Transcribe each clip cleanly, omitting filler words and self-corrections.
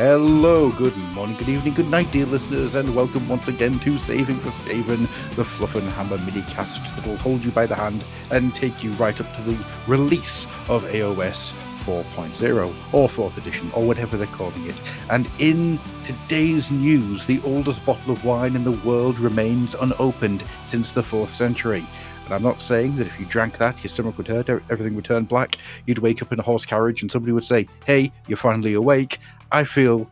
Hello, good morning, good evening, good night, dear listeners, and welcome once again to Saving for Skaven, the Fluff and Hammer mini-cast that will hold you by the hand and take you right up to the release of AOS 4.0, or 4th edition, or whatever they're calling it. And in today's news, the oldest bottle of wine in the world remains unopened since the 4th century. And I'm not saying that if you drank that, your stomach would hurt, everything would turn black, you'd wake up in a horse carriage and somebody would say, hey, you're finally awake. I feel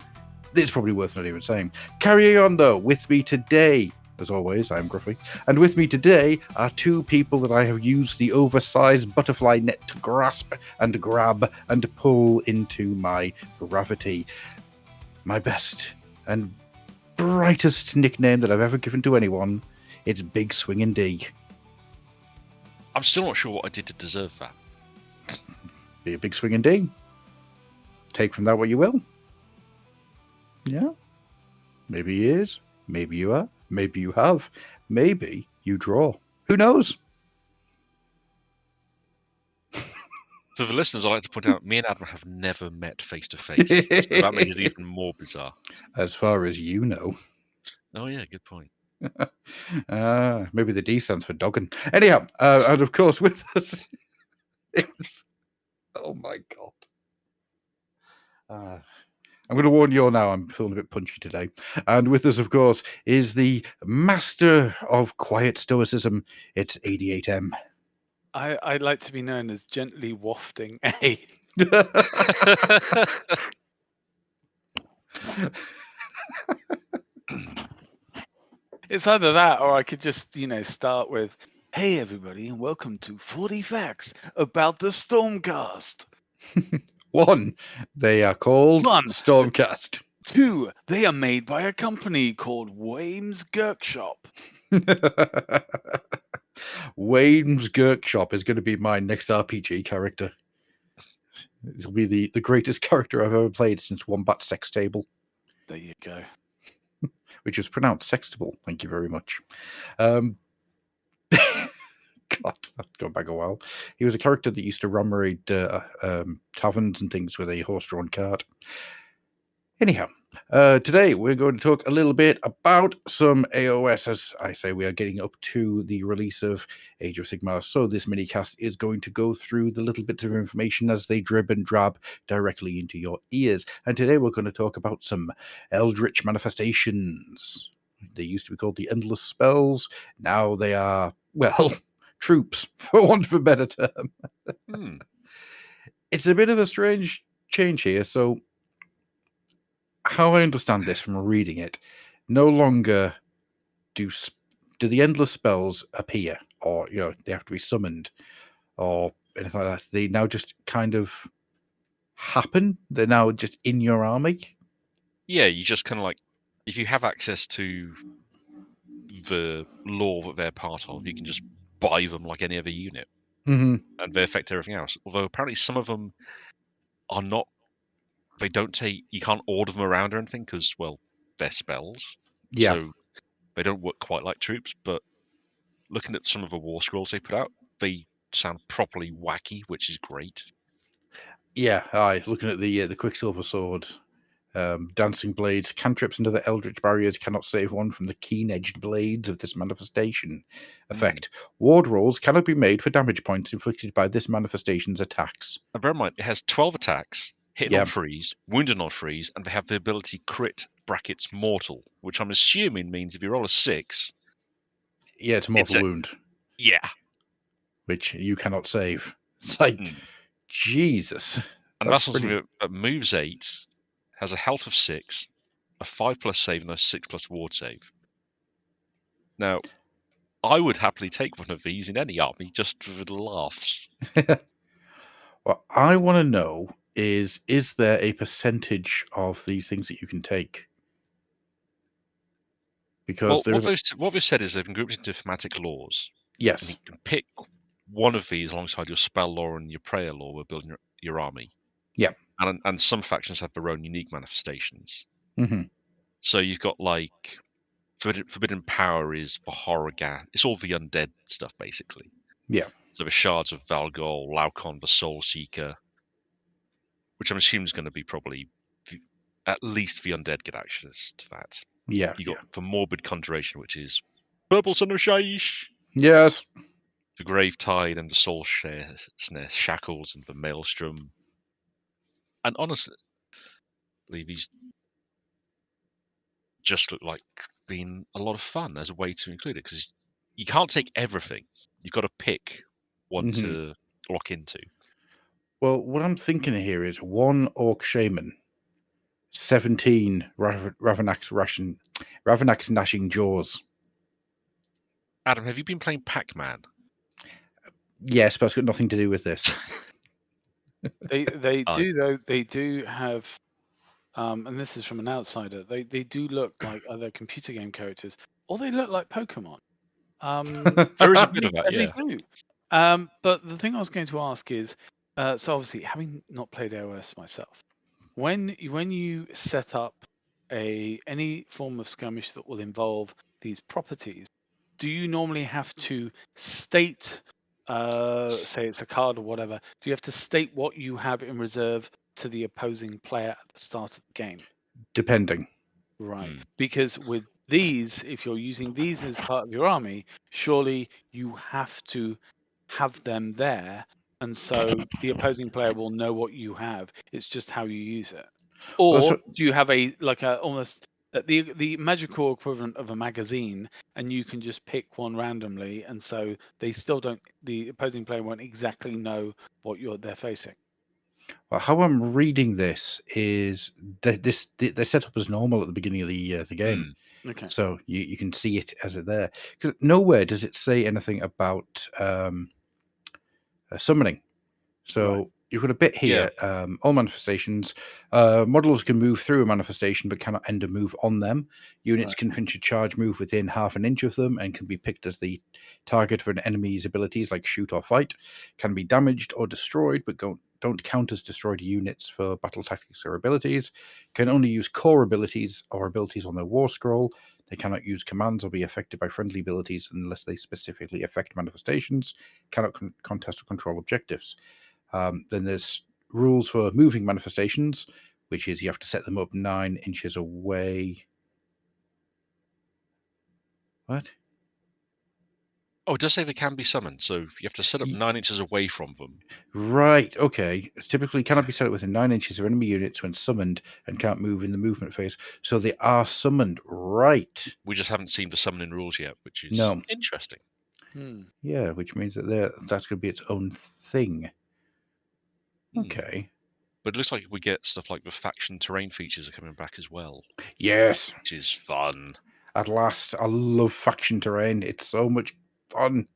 it's probably worth not even saying. Carrying on, though, with me today, as always, I'm Gruffy, and with me today are two people that I have used the oversized butterfly net to grasp and grab and pull into my gravity. My best and brightest nickname that I've ever given to anyone, it's Big Swingin' D. I'm still not sure what I did to deserve that. Be a Big Swingin' D. Take from that what you will. Yeah. Maybe he is. Maybe you are. Maybe you have. Maybe you draw. Who knows? For the listeners, I'd like to point out, me and Adam have never met face to face. So that makes it even more bizarre. As far as you know. Oh, yeah, good point. Maybe the D stands for dogging. Anyhow, and of course with us is... Oh my God. I'm going to warn you all now, I'm feeling a bit punchy today. And with us, of course, is the master of quiet stoicism. It's 88M. I'd like to be known as gently wafting A. It's either that or I could just, start with, hey, everybody, and welcome to 40 Facts about the Stormcast. 1, they are called 1, Stormcast. 2, they are made by a company called Wayne's Workshop. Wayne's Workshop is going to be my next RPG character. It'll be the greatest character I've ever played since Wombat Sex Table. There you go. Which is pronounced sextable. Thank you very much. God, that's gone back a while. He was a character that used to run raid taverns and things with a horse-drawn cart. Anyhow, today we're going to talk a little bit about some AOS. As I say, we are getting up to the release of Age of Sigmar, so this mini-cast is going to go through the little bits of information as they drib and drab directly into your ears. And today we're going to talk about some Eldritch manifestations. They used to be called the Endless Spells. Now they are, well, troops, for want of a better term. It's a bit of a strange change here, so how I understand this from reading it, no longer do the endless spells appear, or they have to be summoned, or anything like that. They now just kind of happen. They're now just in your army. Yeah, you just kind of like, if you have access to the lore that they're part of, you can just buy them like any other unit, and they affect everything else. Although apparently some of them are not. They don't take. You can't order them around or anything because, well, they're spells. Yeah. So they don't work quite like troops. But looking at some of the war scrolls they put out, they sound properly wacky, which is great. Yeah, looking at the Quicksilver Sword, dancing blades, cantrips into the eldritch barriers cannot save one from the keen-edged blades of this manifestation effect. Ward rolls cannot be made for damage points inflicted by this manifestation's attacks. And bear in mind, it has 12 attacks, hitting on freeze, wounded on freeze, and they have the ability crit brackets mortal, which I'm assuming means if you roll a 6... Yeah, it's a mortal wound. Yeah. Which you cannot save. It's like, Jesus. And that's something that moves 8, has a health of 6, a 5+ save, and a 6+ ward save. Now, I would happily take one of these in any army just for the laughs. What I want to know is there a percentage of these things that you can take? Because what they've said is they've been grouped into thematic laws. Yes. And you can pick one of these alongside your spell lore and your prayer lore with building your army. Yeah. And some factions have their own unique manifestations. Mm-hmm. So you've got like Forbidden Power is the horror gas. It's all the undead stuff, basically. Yeah. So the Shards of Valgol, Laukon, the Soul Seeker, which I'm assuming is going to be probably at least the undead get access to that. Yeah, You got the morbid conjuration, which is Purple Son of Shaish, yes. the Grave Tide, and the Soul Snare Shackles, and the Maelstrom. And honestly, these just look like being a lot of fun as a way to include it, because you can't take everything. You've got to pick one to lock into. Well, what I'm thinking here is 1 Orc Shaman, 17 Ravenak's Gnashing Jaws. Adam, have you been playing Pac-Man? Yes, but it's got nothing to do with this. They do though. They do have, and this is from an outsider. They do look like other computer game characters, or they look like Pokemon. There is a bit of that, They yeah. do. But the thing I was going to ask is, so obviously, having not played AOS myself, when you set up any form of skirmish that will involve these properties, do you normally have to state, say it's a card or whatever, do you have to state what you have in reserve to the opposing player at the start of the game? Depending. Right. Because with these, if you're using these as part of your army, surely you have to have them there. And so the opposing player will know what you have. It's just how you use it. Or do you have almost the magical equivalent of a magazine, and you can just pick one randomly, and so the opposing player won't exactly know what they're facing. Well, how I'm reading this is that they're set up as normal at the beginning of the game. Okay. So you can see it as it there, because nowhere does it say anything about summoning. So you've got a bit here. All manifestations, models can move through a manifestation but cannot end a move on them. Units can finish a charge move within half an inch of them and can be picked as the target for an enemy's abilities like shoot or fight. Can be damaged or destroyed but don't count as destroyed units for battle tactics or abilities. Can only use core abilities or abilities on their war scroll. They cannot use commands or be affected by friendly abilities unless they specifically affect manifestations. Cannot contest or control objectives. Then there's rules for moving manifestations, which is you have to set them up 9 inches away. What? Oh, it does say they can be summoned, so you have to set up 9 inches away from them. Right, okay. Typically cannot be set up within 9 inches of enemy units when summoned and can't move in the movement phase. So they are summoned, right? We just haven't seen the summoning rules yet, which is interesting. Yeah, which means that that's going to be its own thing. Okay. But it looks like we get stuff like the faction terrain features are coming back as well. Yes. Which is fun. At last, I love faction terrain. It's so much fun.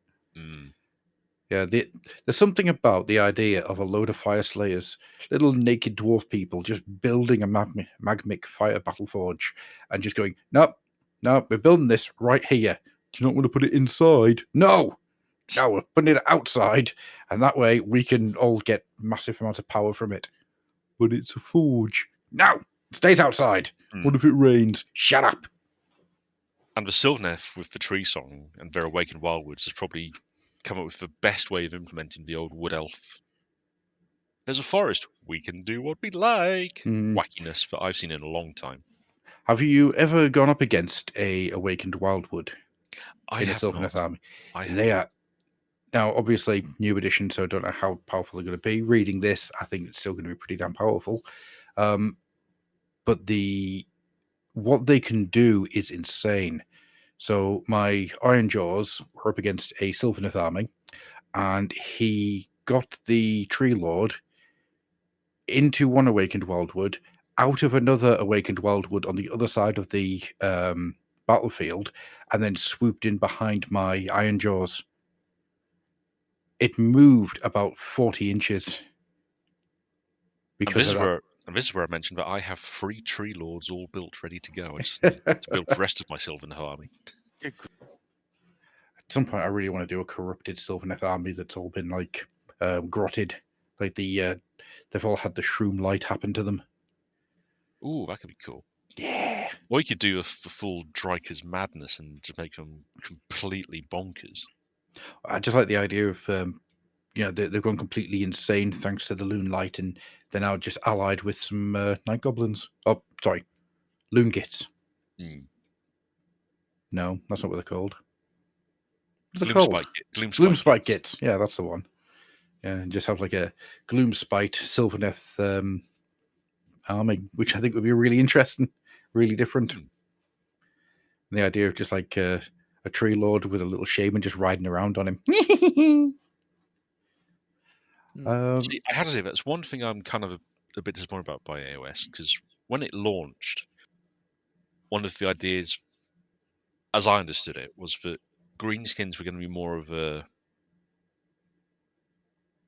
Yeah, there's something about the idea of a load of fire slayers, little naked dwarf people, just building a magmic fire battle forge and just going, nope, we're building this right here. Do you not want to put it inside? No, we're putting it outside, and that way we can all get massive amounts of power from it. But it's a forge. No, it stays outside. What if it rains? Shut up. And the Sylvaneth with the tree song and their Awakened Wildwoods has probably come up with the best way of implementing the old wood elf. There's a forest. We can do what we like. Wackiness that I've seen in a long time. Have you ever gone up against a Awakened Wildwood in a Sylvaneth army? They are now obviously new edition, so I don't know how powerful they're going to be. Reading this, I think it's still going to be pretty damn powerful. But what they can do is insane. So my Iron Jaws were up against a Sylvaneth army, and he got the Tree Lord into one Awakened Wildwood, out of another Awakened Wildwood on the other side of the battlefield, and then swooped in behind my Iron Jaws. It moved about 40 inches. Because and this is where I mentioned that I have 3 Tree Lords all built, ready to go. I just need to build the rest of my Sylvaneth army. At some point, I really want to do a corrupted Sylvaneth army that's all been like grotted, like they've all had the shroom light happen to them. Ooh, that could be cool. Yeah. Or you could do the full Dryker's madness and just make them completely bonkers. I just like the idea of they've gone completely insane thanks to the loon light, and they're now just allied with some night goblins. Oh, sorry, loon gits. No, that's not what they're called. What's it called? Gloom spike gits. Yeah, that's the one. Yeah, and just have like a gloom spite Sylvaneth army, which I think would be really interesting, really different. The idea of just like a tree lord with a little shaman just riding around on him. See, I had to say that's one thing I'm kind of a bit disappointed about by AOS, because when it launched, one of the ideas, as I understood it, was that greenskins were going to be more of a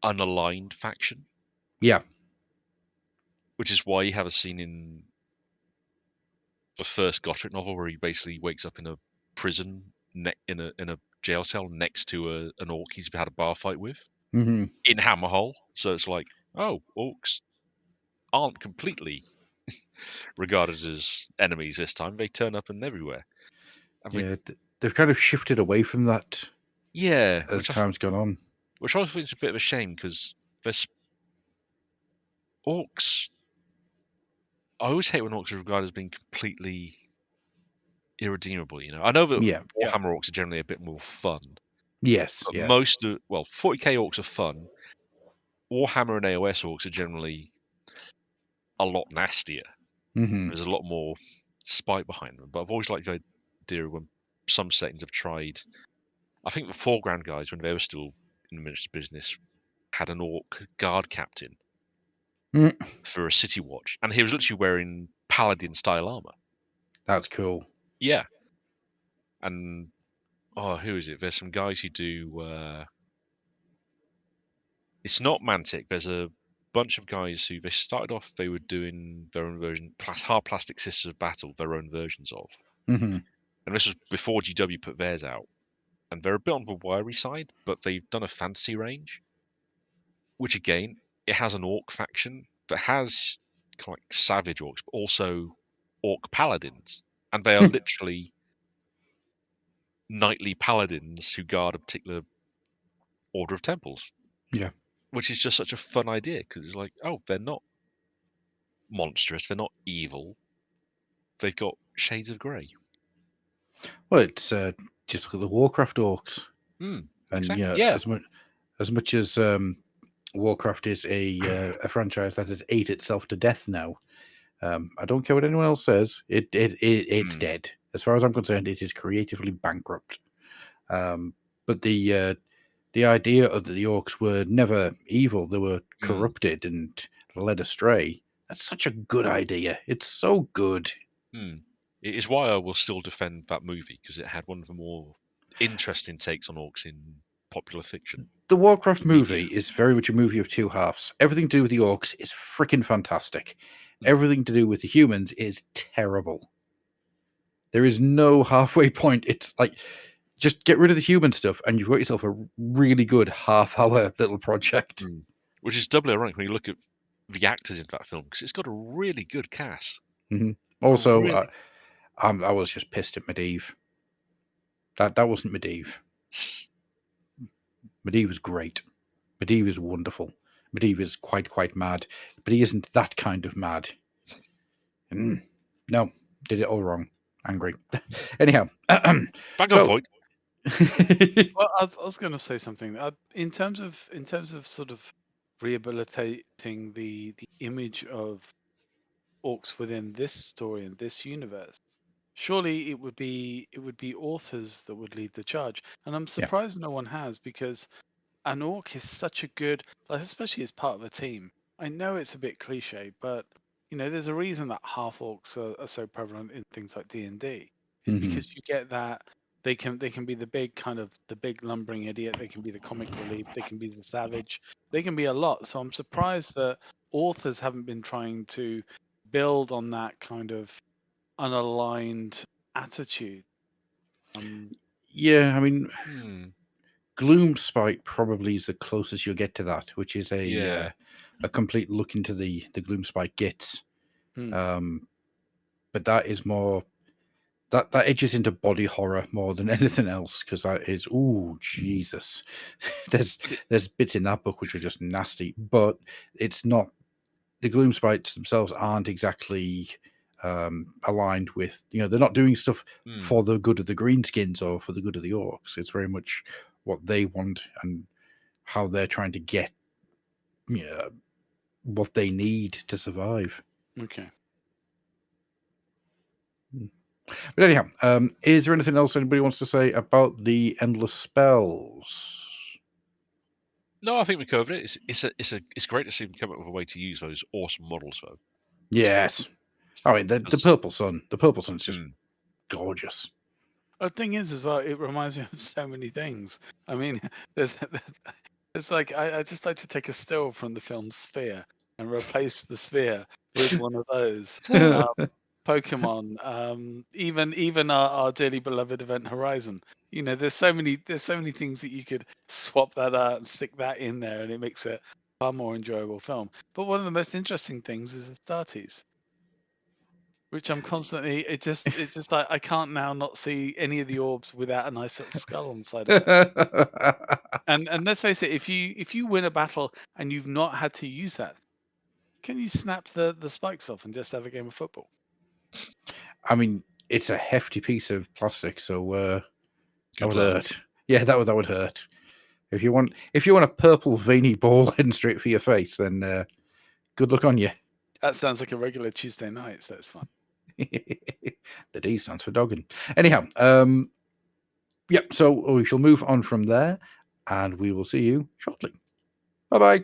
unaligned faction. Yeah. Which is why you have a scene in the first Gothic novel where he basically wakes up in a prison, in a jail cell next to an orc he's had a bar fight with in Hammerhall. So it's like, oh, orcs aren't completely regarded as enemies this time. They turn up and everywhere. They've kind of shifted away from that. Yeah, as time's gone on. Which I also think is a bit of a shame, because there's orcs. I always hate when orcs are regarded as being completely irredeemable. I know that Warhammer orcs are generally a bit more fun. Yes, but most of 40k orcs are fun. Warhammer and AOS orcs are generally a lot nastier. There's a lot more spite behind them. But I've always liked the idea when some settings have tried. I think the foreground guys, when they were still in the ministry business, had an orc guard captain for a city watch, and he was literally wearing paladin style armor. That's cool. Yeah. And who is it? There's some guys who do. It's not Mantic. There's a bunch of guys who they started off. They were doing their own version, hard plastic Sisters of Battle, their own versions of. And this was before GW put theirs out. And they're a bit on the wiry side, but they've done a fantasy range, which again, it has an orc faction that has kind of like savage orcs, but also orc paladins, and they are literally knightly paladins who guard a particular order of temples. Yeah. Which is just such a fun idea, because it's like, oh, they're not monstrous, they're not evil, they've got shades of grey. Well, it's just look at the Warcraft orcs. And exactly. As much as Warcraft is a franchise that has ate itself to death now, I don't care what anyone else says, it's dead. As far as I'm concerned, it is creatively bankrupt. But the idea of the orcs were never evil, they were corrupted and led astray. That's such a good idea. It's so good. It is why I will still defend that movie, because it had one of the more interesting takes on orcs in popular fiction. The Warcraft movie is very much a movie of two halves. Everything to do with the orcs is freaking fantastic. Everything to do with the humans is terrible. There is no halfway point. It's like, just get rid of the human stuff and you've got yourself a really good half-hour little project. Which is doubly ironic when you look at the actors in that film, because it's got a really good cast. Also, I was just pissed at Medivh. That wasn't Medivh. Medivh was great. Medivh is wonderful. Medivh is quite mad, but he isn't that kind of mad. No, did it all wrong. Angry. Anyhow, back on point. Well, I was going to say something. In terms of sort of rehabilitating the image of orcs within this story and this universe, surely it would be authors that would lead the charge. And I'm surprised no one has, because an orc is such a good, especially as part of a team. I know it's a bit cliche, but there's a reason that half orcs are so prevalent in things like D&D. It's because you get that they can be the big lumbering idiot, they can be the comic relief, they can be the savage, they can be a lot. So I'm surprised that authors haven't been trying to build on that kind of unaligned attitude. Yeah, I mean, Gloomspite probably is the closest you'll get to that, which is a complete look into the Gloomspite gits. But that is more that edges into body horror more than anything else, because that is, ooh, Jesus. There's bits in that book which are just nasty, but it's not, the gloom sprites themselves aren't exactly aligned with, they're not doing stuff for the good of the greenskins or for the good of the orcs. It's very much what they want and how they're trying to get what they need to survive. Okay. But anyhow, is there anything else anybody wants to say about the endless spells? No, I think we covered it. It's great to see them come up with a way to use those awesome models, though. Yes. I mean, the purple sun. The purple sun's just gorgeous. The thing is, as well, it reminds me of so many things. I mean, it's like I just like to take a still from the film Sphere and replace the sphere with one of those. Pokemon, even our dearly beloved Event Horizon. There's so many things that you could swap that out and stick that in there, and it makes it a far more enjoyable film. But one of the most interesting things is Astartes, which I'm constantly. It's just like I can't now not see any of the orbs without a nice little skull on the side of it. And let's face it, if you win a battle and you've not had to use that, can you snap the spikes off and just have a game of football? I mean, it's a hefty piece of plastic, so that would hurt. Yeah, that would hurt. If you want a purple veiny ball heading straight for your face, then good luck on you. That sounds like a regular Tuesday night, so it's fine. The D stands for dogging. Anyhow, so we shall move on from there, and we will see you shortly. Bye-bye.